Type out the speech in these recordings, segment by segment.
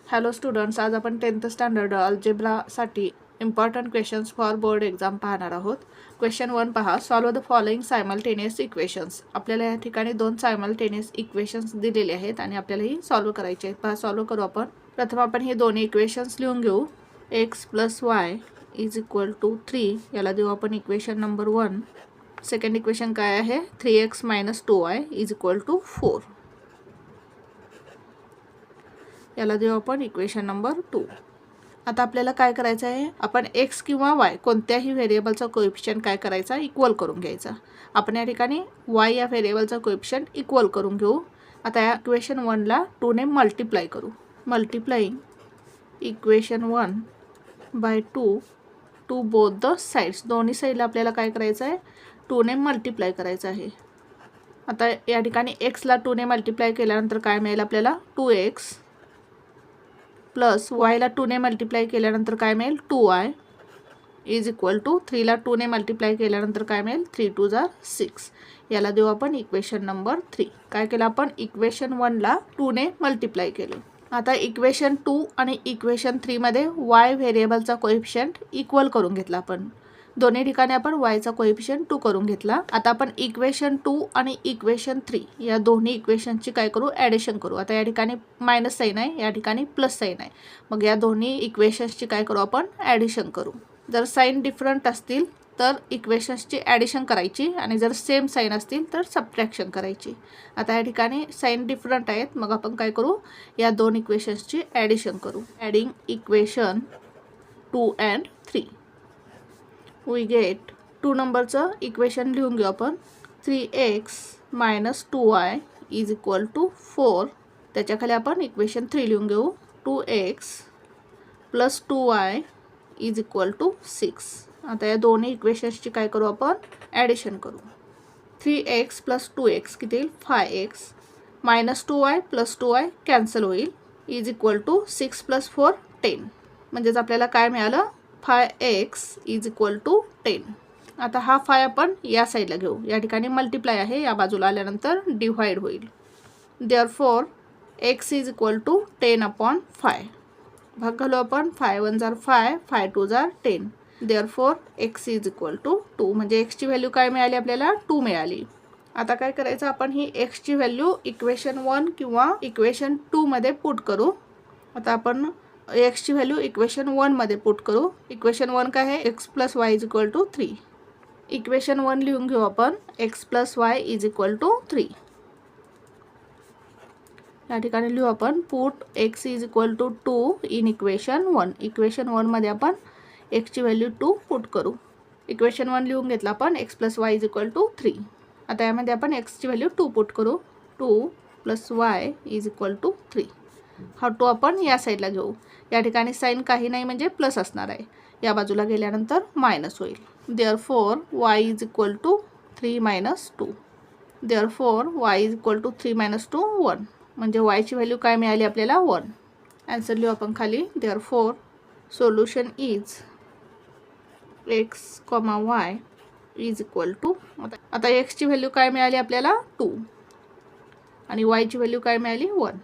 Hello students, आज आपण 10th standard अल्जेब्रासाठी important questions for board exam पाहणार आहोत. क्वेश्चन 1 पहा. Solve the following simultaneous equations. आपल्याला या ठिकाणी 2 सायमल्टेनियस इक्वेशन्स दिलेले आहेत आणि आपल्याला ही सॉल्व करायचे आहेत. पहा, सॉल्व करू आपण. प्रथम आपण हे दोन्ही इक्वेशन्स लिहून घेऊ. x + y = 3 याला देऊ आपण इक्वेशन नंबर 1. सेकंड इक्वेशन काय आहे? 3x - 2y = 4 याला देऊ आपण इक्वेशन नंबर 2. आता आपल्याला काय करायचं आहे? आपण x किंवा y कोणत्याही व्हेरिएबलचा कोएफिशियंट काय करायचा? इक्वल करून घ्यायचा. आपण या ठिकाणी y या व्हेरिएबलचा कोएफिशियंट इक्वल करून घेऊ. आता या इक्वेशन 1 ला 2 ने मल्टिप्लाय करू. Multiplying equation 1 by 2 to both the sides. दोन्ही साईडला आपल्याला काय करायचं आहे? 2 ने मल्टिप्लाय करायचं आहे. आता या ठिकाणी x ला 2 ने मल्टिप्लाय केल्यानंतर काय मिळेल आपल्याला? 2x प्लस y ला 2 ने मल्टिप्लाय केल्यानंतर काय मिळेल? 2y = 3 ला 2 ने मल्टिप्लाय केल्यानंतर काय मिळेल? 3 × 2 = 6 याला देऊ आपण इक्वेशन नंबर 3. काय केलं आपण? इक्वेशन 1 ला 2 ने मल्टिप्लाय केलं. आता इक्वेशन 2 आणि इक्वेशन 3 मध्ये y व्हेरिएबलचा कोएफिशियंट इक्वल करून घेतला आपण. दोन्ही ठिकाणी आपण y चा कोएफिशियंट 2 करून घेतला. आता आपण इक्वेशन 2 आणि इक्वेशन 3 या दोन्ही इक्वेशनची काय करू? ॲडिशन करू. आता या ठिकाणी मायनस साइन आहे, या ठिकाणी प्लस साइन आहे. मग या दोन्ही इक्वेशन्सची काय करू? आपण ॲडिशन करू. जर साइन डिफरंट असतील तर इक्वेशन्सची ॲडिशन करायची आणि जर सेम साइन असतील तर सबट्रॅक्शन करायची. आता या ठिकाणी साइन डिफरंट आहेत, मग आपण काय करू? या दोन इक्वेशन्सची ॲडिशन करू. Adding equation 2 and 3 we get 2 नंबरचं इक्वेशन लिहून घेऊ आपण. 3x - 2y = 4. त्याच्याखाली आपण इक्वेशन 3 लिहून घेऊ. 2x + 2y = 6. आता या दोन्ही इक्वेशन्सची काय करू? आपण ॲडिशन करू. 3x + 2x किती येईल? 5x - 2y + 2y कॅन्सल होईल = 6 + 4 10. म्हणजेच आपल्याला काय मिळालं? 5x = 10. आता हा 5 आपण या साईडला घेऊ. या ठिकाणी मल्टिप्लाय आहे, या बाजूला आल्यानंतर डिव्हाइड होईल. Therefore x = 10/5. भाग घालू आपण. 5 × 1 = 5, 5 × 2 = 10. Therefore x = 2. म्हणजे x ची व्हॅल्यू काय मिळाली आपल्याला? 2 मिळाली. आता काय करायचं? आपण ही x ची व्हॅल्यू इक्वेशन 1 किंवा इक्वेशन 2 मध्ये पुट करू. आता आपण x ची व्हॅल्यू इक्वेशन 1 मध्ये पुट करू. इक्वेशन 1 काय आहे? x + y = 3. इक्वेशन 1 लिहून घेऊ आपण. x + y = 3. या ठिकाणी लिहू आपण. Put x = 2 in equation 1. Equation 1 मध्ये आपण x ची व्हॅल्यू 2 पुट करू. इक्वेशन 1 लिहून घेतलं आपण. x + y = 3. आता यामध्ये आपण x ची व्हॅल्यू 2 पुट करू. 2 + y = 3. हा 2 आपण या साईडला घेऊ. या ठिकाणी साइन काही नाही म्हणजे प्लस असणार आहे. या बाजूला गेल्यानंतर मायनस होईल. Therefore y = 3 - 2. Therefore y = 3 - 2 1. म्हणजे y ची व्हॅल्यू काय मिळाली आपल्याला? 1. आन्सर लिहू आपण खाली. Therefore solution is x, y = आता x ची व्हॅल्यू काय मिळाली आपल्याला? 2 आणि y ची व्हॅल्यू काय मिळाली? 1.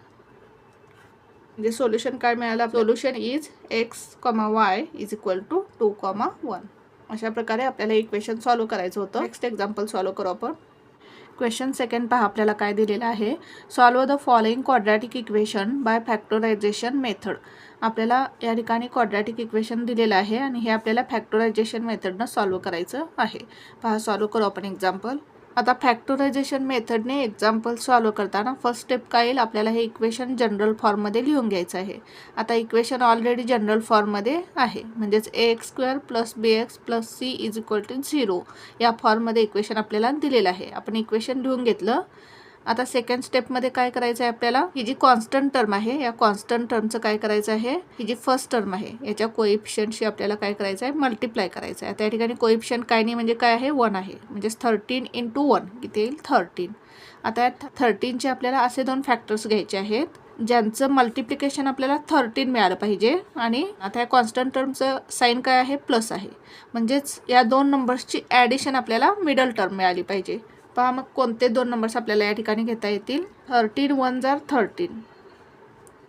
म्हणजे सोल्युशन काय मिळालं? Solution is x, y = 2, 1. अशा प्रकारे आपल्याला इक्वेशन सॉल्व करायचं होतं. नेक्स्ट एक्झाम्पल सॉल्व करू आपण. क्वेश्चन 2 पहा. आपल्याला काय दिलेलं आहे? Solve the following quadratic equation by factorisation method. आपल्याला या ठिकाणी क्वाड्रॅटिक इक्वेशन दिलेलं आहे आणि हे आपल्याला फॅक्टरायझेशन मेथडनं सॉल्व करायचं आहे. पहा, सॉल्व करू आपण एक्झाम्पल. आता फॅक्टरायझेशन मेथडने एक्झाम्पल सॉल्व करताना फर्स्ट स्टेप काय येईल? आपल्याला हे इक्वेशन जनरल फॉर्ममध्ये लिहून घ्यायचं आहे. आता इक्वेशन ऑलरेडी जनरल फॉर्ममध्ये आहे, म्हणजेच ax² + bx + c = 0 या फॉर्ममध्ये इक्वेशन आपल्याला दिलेलं आहे. आपण इक्वेशन लिहून घेतलं. आता सेकंड स्टेपमध्ये काय करायचं आहे आपल्याला? ही जी कॉन्स्टंट टर्म आहे, या कॉन्स्टंट टर्मचं काय करायचं आहे? ही जी फर्स्ट टर्म आहे याच्या कोएफिशियंटशी आपल्याला काय करायचं आहे? मल्टिप्लाय करायचं आहे. त्या ठिकाणी कोएफिशियंट काय नाही म्हणजे काय आहे? 1 आहे. म्हणजेच 13 × 1 किती येईल? 13. आता या 13चे आपल्याला असे 2 फॅक्टर्स घ्यायचे आहेत ज्यांचं मल्टिप्लिकेशन आपल्याला 13 मिळालं पाहिजे. आणि आता या कॉन्स्टंट टर्मचं साइन काय आहे? प्लस आहे. म्हणजेच या 2 नंबर्सची ॲडिशन आपल्याला मिडल टर्म मिळाली पाहिजे. पहा मग कोणते 2 नंबर्स आपल्याला या ठिकाणी घेता येतील? 13 × 1 = 13.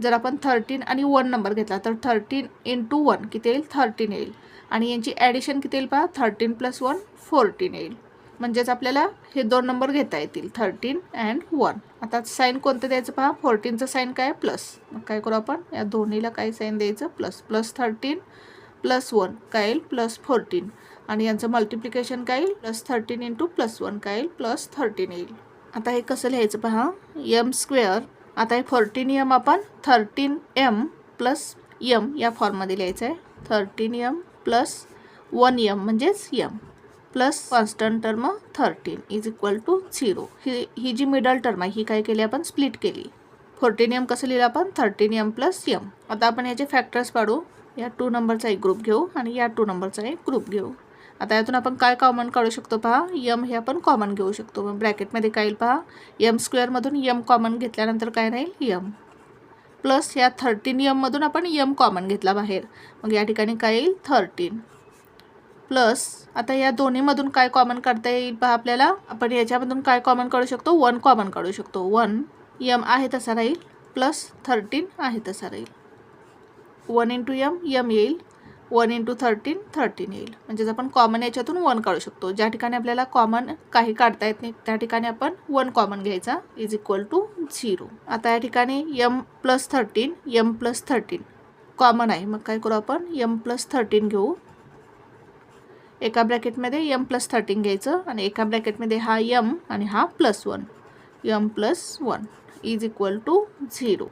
जर आपण 13 आणि 1 नंबर घेतला तर 13 × 1 किती येईल 13 येईल आणि यांची ॲडिशन किती येईल पहा 13 + 1 14 येईल. म्हणजेच आपल्याला हे दोन नंबर घेता येतील 13 and 1. आता साईन कोणतं द्यायचं पहा 14चं साईन काय प्लस. मग काय करू आपण या दोन्हीला काय साईन द्यायचं प्लस. +13 + 1 काय येईल +14 आणि यांचं मल्टिप्लिकेशन काय येईल +13 × +1 काय येईल +13 येईल. आता हे कसं लिहायचं पहा m². आता हे 14m आपण 13m + m या फॉर्ममध्ये लिहायचं आहे. 13m + 1m म्हणजेच m प्लस कॉन्स्टंट टर्म 13 = 0. ही जी मिडल टर्म आहे ही काय केली आपण स्प्लिट केली. 14m कसं लिहिलं आपण 13m + m. आता आपण याचे फॅक्टर्स पाडू. या 2 नंबरचा एक ग्रुप घेऊ आणि या 2 नंबरचा एक ग्रुप घेऊ. आता यातून आपण काय कॉमन काढू शकतो पहा m हे आपण कॉमन घेऊ शकतो. मग ब्रॅकेटमध्ये काय येईल पहा m² मधून m कॉमन घेतल्यानंतर काय राहील m प्लस या 13m मधून आपण m कॉमन घेतला बाहेर मग या ठिकाणी काय येईल 13 प्लस आता या दोन्हीमधून काय कॉमन काढता येईल पहा आपल्याला. आपण याच्यामधून काय कॉमन काढू शकतो 1 कॉमन काढू शकतो. 1 m आहे तसा राहील प्लस 13 आहे तसा राहील. 1 × m येईल 1 × 13 13 येईल. म्हणजेच आपण कॉमन याच्यातून 1 काढू शकतो. ज्या ठिकाणी आपल्याला कॉमन काही काढता येत नाही त्या ठिकाणी आपण 1 कॉमन घ्यायचा = 0. आता या ठिकाणी m + 13 m + 13 कॉमन आहे. मग काय करू आपण m + 13 घेऊ. एका ब्रॅकेटमध्ये m + 13 घ्यायचं आणि एका ब्रॅकेटमध्ये हा m आणि हा +1 m + 1 = 0.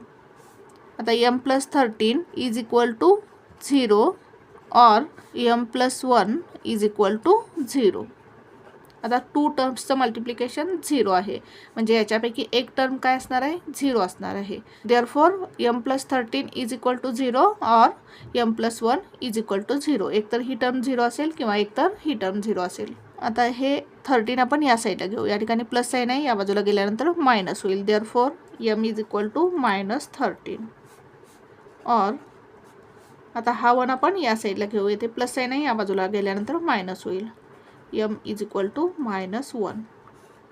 आता m + 13 = 0 और m + 1 = 0. आता 2 टर्म्सचं मल्टिप्लिकेशन 0 आहे म्हणजे याच्यापैकी एक टर्म काय असणार आहे 0 असणार आहे. देअरफॉर m + 13 = 0 और m + 1 = 0. एकतर ही टर्म 0 असेल किंवा एकतर ही टर्म 0 असेल. आता हे 13 आपण या साईडला घेऊ. या ठिकाणी प्लस साईन आहे या बाजूला गेल्यानंतर मायनस होईल. देअरफॉर m = -13 और आता हा 1 आपण या साईडला घेऊ. येथे प्लस साईन आहे या बाजूला गेल्यानंतर मायनस होईल. m = -1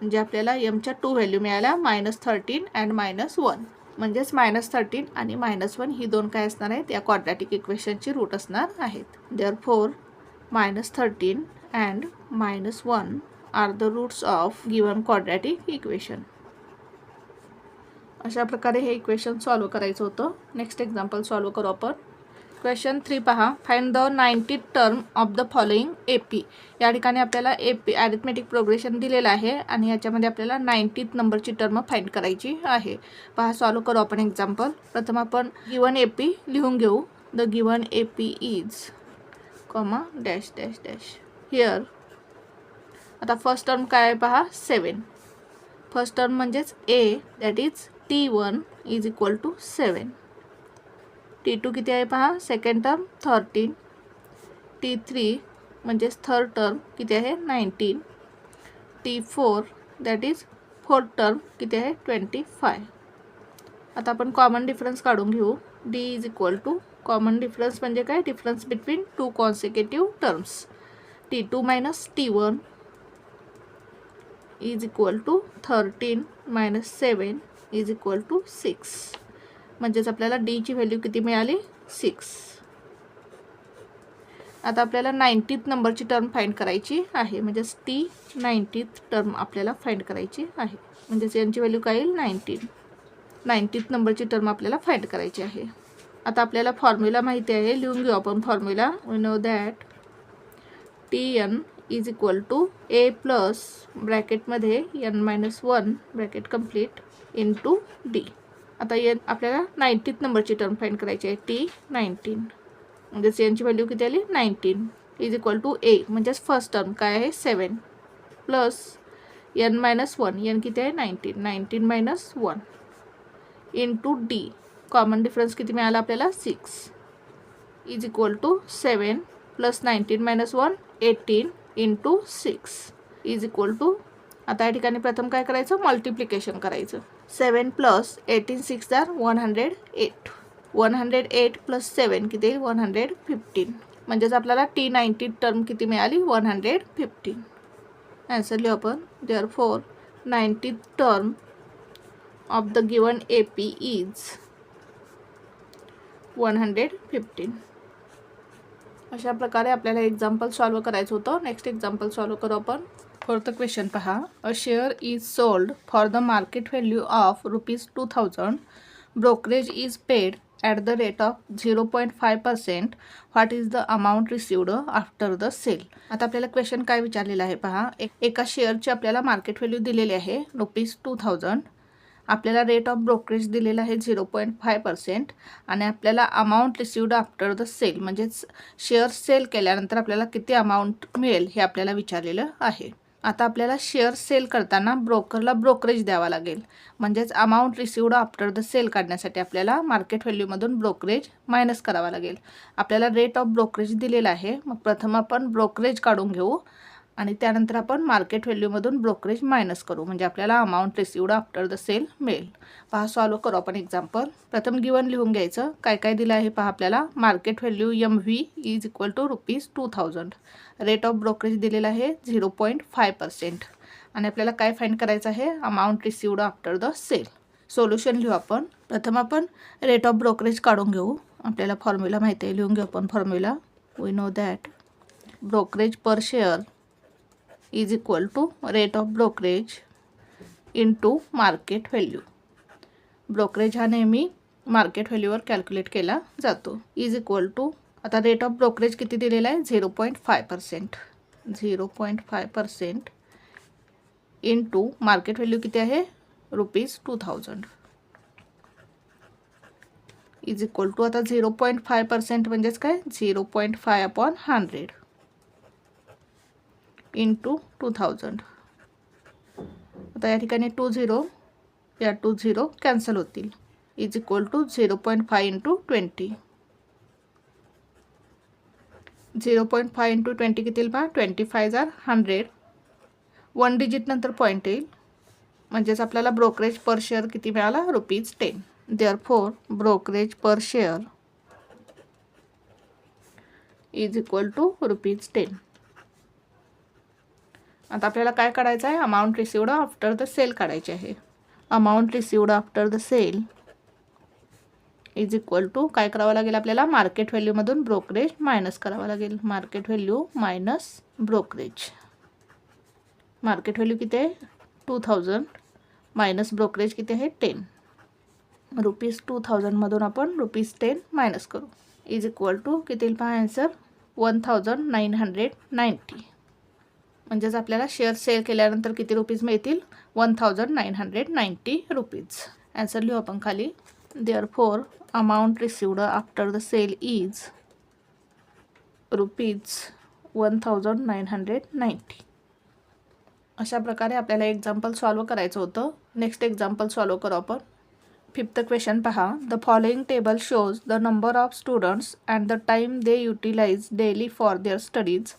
म्हणजे आपल्याला mच्या 2 व्हॅल्यू मिळाल्या -13 and -1 म्हणजेच -13 आणि -1 ही दोन काय असणार आहेत या क्वाड्रॅटिक इक्वेशनची रूट असणार आहेत. Therefore -13 and -1 are the roots of given quadratic equation. अशा प्रकारे हे इक्वेशन सॉल्व करायचं होतं. नेक्स्ट एक्झाम्पल सॉल्व करू आपण. क्वेश्चन 3 पहा. Find the 90th term of the following AP. या ठिकाणी आपल्याला AP अरिथमेटिक प्रोग्रेशन दिलेलं आहे आणि याच्यामध्ये आपल्याला 90th नंबरची टर्म फाइंड करायची आहे. पहा सॉल्व करू आपण एक्झाम्पल. प्रथम आपण गिवन AP लिहून घेऊ. The given AP is comma dash dash dash here. आता फर्स्ट टर्म काय आहे पहा 7. फर्स्ट टर्म म्हणजेच A that is T1 = 7. T2 किती आहे पहा सेकंड टर्म 13. T3 म्हणजेच थर्ड टर्म किती आहे 19. T4 that is fourth term किती आहे 25. आता आपण कॉमन डिफरन्स काढून घेऊ. D = कॉमन डिफरन्स म्हणजे काय difference between 2 consecutive terms. T2 - T1 = 13 - 7 = 6. म्हणजेच आपल्याला D ची व्हॅल्यू किती मिळाली 6. आता आपल्याला 90th नंबरची टर्म फाइंड करायची आहे म्हणजेच ती 90th टर्म आपल्याला फाइंड करायची आहे. म्हणजेच यांची व्हॅल्यू काय येईल 19. 90th नंबरची टर्म आपल्याला फाइंड करायची आहे. आता आपल्याला फॉर्म्युला माहिती आहे लिहून घेऊ आपण formula. We know that Tn = A plus ब्रॅकेटमध्ये n - 1 ब्रॅकेट कंप्लीट * D. आता आपल्याला 90th नंबरची टर्म फाइंड करायची आहे T19 म्हणजेच यांची व्हॅल्यू किती आली 19 = A म्हणजेच फर्स्ट टर्म काय आहे 7 प्लस n - 1 n किती आहे 19 19 - 1 * D. कॉमन डिफरन्स किती मिळाला आपल्याला 6 = 7 प्लस 19 - 1 18 * 6 = आता या ठिकाणी प्रथम काय करायचं मल्टिप्लिकेशन करायचं. 7 + 18 6 = 108. 108 + 7 किती येईल 115. म्हणजेच आपल्याला T90 टर्म किती मिळाली 115. आन्सर लिहू आपण. Therefore 90th term of the given AP is 115. अशा प्रकारे आपल्याला एक्झाम्पल सॉल्व करायचं होतं. नेक्स्ट एक्झाम्पल सॉल्व करू आपण. फोर्थ क्वेश्चन पहा. A share is sold for the market value of ₹2000. Brokerage is paid at the rate of 0.5%. What is the amount received after the sale. आता आपल्याला question काय विचारलेलं आहे पहा. एका शेअरची आपल्याला मार्केट व्हॅल्यू दिलेली आहे ₹2000. आपल्याला रेट ऑफ ब्रोकरेज दिलेला आहे 0.5% आणि आपल्याला amount received after the sale म्हणजेच शेअर सेल केल्यानंतर आपल्याला किती अमाऊंट मिळेल हे आपल्याला विचारलेलं आहे. आता आपल्याला शेअर सेल करताना ब्रोकरला ब्रोकरेज द्यावा लागेल. म्हणजेच amount received after the sale काढण्यासाठी आपल्याला मार्केट व्हॅल्यूमधून ब्रोकरेज मायनस करावा लागेल. आपल्याला रेट ऑफ ब्रोकरेज दिलेला आहे. मग प्रथम आपण ब्रोकरेज काढून घेऊ आणि त्यानंतर आपण मार्केट व्हॅल्यूमधून ब्रोकरेज मायनस करू म्हणजे आपल्याला amount received after the sale मिळेल. पहा सॉल्व करू आपण एक्झाम्पल. प्रथम गिवन लिहून घ्यायचं. काय काय दिलं आहे पहा आपल्याला. Market value MV is equal to ₹2000. Rate of brokerage दिलेला आहे 0.5% आणि आपल्याला काय फाइंड करायचं आहे. Amount received after the sale. Solution लिहू आपण. प्रथम आपण रेट ऑफ ब्रोकरेज काढून घेऊ. आपल्याला फॉर्म्युला माहिती आहे. लिहून घेऊ आपण formula. We know that brokerage per share is equal to rate of brokerage into market value. Brokerage हा नेहमी मार्केट व्हॅल्यूवर कॅल्क्युलेट केला जातो. इज इक्वल टू आता रेट ऑफ ब्रोकरेज किती दिलेला आहे 0.5%. 0.5% इंटू मार्केट व्हॅल्यू किती आहे ₹2000 इज इक्वल टू आता 0.5% म्हणजेच काय 0.5/100 इंटू 2000. आता या ठिकाणी 20 या 20 कॅन्सल होतील. Is equal to 0.5 into 20. 0.5 into 20 किती येईल पहा. 25,100. 1 डिजिट नंतर पॉईंट येईल म्हणजेच आपल्याला ब्रोकरेज पर शेअर किती मिळाला ₹10. Therefore brokerage per share is equal to ₹10. आता आपल्याला काय काढायचं आहे. Amount received after the sale काढायचे आहे. Amount received after the sale is equal to काय करावं लागेल आपल्याला. मार्केट व्हॅल्यूमधून ब्रोकरेज मायनस करावं लागेल. Market value minus brokerage. Market value किती आहे 2000 मायनस ब्रोकरेज किती आहे 10. ₹2000मधून आपण ₹10 मायनस करू. इज इक्वल टू किती येईल पहा आन्सर 1990. म्हणजेच आपल्याला शेअर सेल केल्यानंतर किती रुपीज मिळतील 1990 आन्सर लिहू आपण खाली. Therefore amount received after the sale is ₹1990. अशा प्रकारे आपल्याला एक्झाम्पल सॉल्व करायचं होतं. नेक्स्ट एक्झाम्पल सॉल्व करू आपण. फिफ्थ क्वेश्चन पहा. The following table shows the number of students and the time they utilize daily for their studies.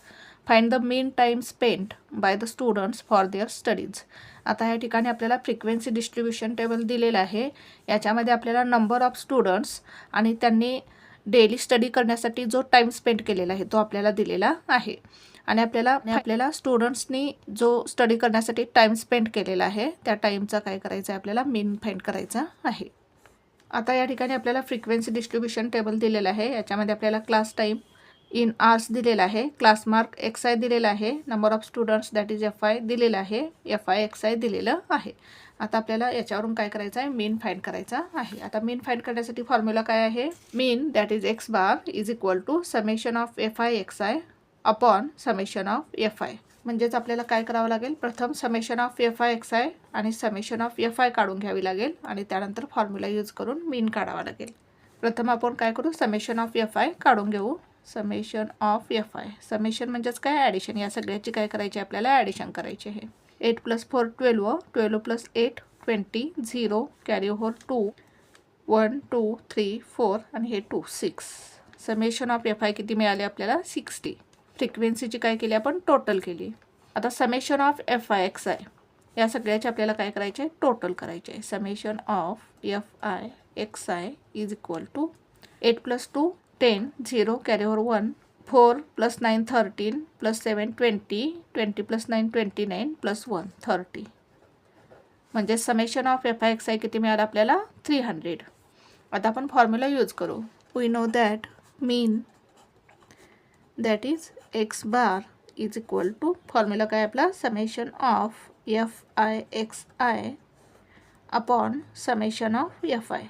Find the mean time spent by the students for their studies. आता या ठिकाणी आपल्याला frequency distribution table दिलेलं आहे. याच्यामध्ये आपल्याला number of students आणि त्यांनी डेली स्टडी करण्यासाठी जो टाईम स्पेंड केलेला आहे तो आपल्याला दिलेला आहे. आणि आपल्याला स्टुडंट्सनी जो स्टडी करण्यासाठी टाईम स्पेंड केलेला आहे त्या टाईमचा काय करायचं आहे आपल्याला मीन फाइंड करायचा आहे. आता या ठिकाणी आपल्याला फ्रिक्वेन्सी डिस्ट्रीब्युशन टेबल दिलेलं आहे. याच्यामध्ये आपल्याला क्लास टाईम इन आवर्स दिलेला आहे. क्लास मार्क XI दिलेला आहे. Number of students that is FI दिलेला आहे. FI XI दिलेलं आहे. आता आपल्याला याच्यावरून काय करायचं आहे मीन फाइंड करायचा आहे. आता मीन फाइंड करण्यासाठी फॉर्म्युला काय आहे. Mean that is X bar is equal to summation of FI XI upon summation of FI. म्हणजेच आपल्याला काय करावं लागेल प्रथम समेशन ऑफ FI XI आणि समेशन ऑफ FI काढून घ्यावी लागेल आणि त्यानंतर फॉर्म्युला यूज करून मीन काढावा लागेल. प्रथम आपण काय करू समेशन ऑफ FI काढून घेऊ. Summation of FI. समेशन म्हणजेच काय ॲडिशन. या सगळ्याची काय करायची आपल्याला ॲडिशन करायची आहे. 8 + 4 12 12 + 8 20 0 कॅरी ओव्हर 2 1 2 3 4 आणि हे 2 6. समेशन ऑफ FI किती मिळाले आपल्याला 60. फ्रिक्वेन्सीची काय केली आपण टोटल केली. आता समेशन ऑफ FI XI या सगळ्याचे आपल्याला काय करायचे टोटल करायचे. Summation of FI XI is equal to 8 + 2 10 0 carry over 1 4 + 9 13 + 7 20 20 + 9 29 + 1 30. म्हणजे समेशन ऑफ FI XI किती मिळालं आपल्याला 300. आता आपण फॉर्म्युला यूज करू. we know that mean that is x bar is equal to formula काय आपला summation of fi upon summation of fi.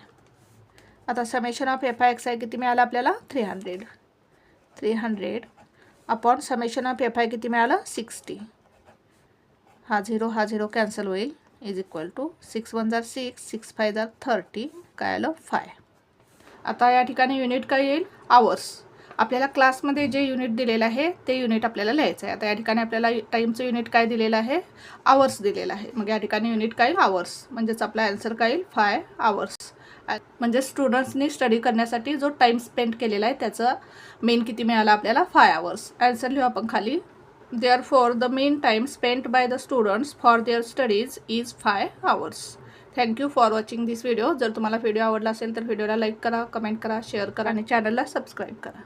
आता समेशन ऑफ fi xi किती मिळालं आपल्याला 300 अपॉन समेशन ऑफ fi किती मिळालं 60. हा 0 कॅन्सल होईल इज इक्वल टू 6 1 जार 6 6 5 जार 30 काय आलं 5. आता या ठिकाणी युनिट काय येईल आवर्स. आपल्याला क्लासमध्ये जे युनिट दिलेलं आहे ते युनिट आपल्याला लिहायचं आहे. आता या ठिकाणी आपल्याला टाईमचं युनिट काय दिलेलं आहे आवर्स दिलेलं आहे. मग या ठिकाणी युनिट काय आवर्स म्हणजेच आपला आन्सर काय येईल 5 आवर्स. म्हणजे स्टुडंट्सनी स्टडी करण्यासाठी जो टाईम स्पेंड केलेला आहे त्याचं मेन किती मिळाला आपल्याला 5 आवर्स. आन्सर लिहू आपण खाली. Therefore, the mean time spent by the students for their studies is 5 hours. Thank you for watching this video. जर तुम्हाला व्हिडिओ आवडला असेल तर व्हिडिओला लाईक करा, कमेंट करा, शेअर करा आणि चॅनलला सबस्क्राईब करा.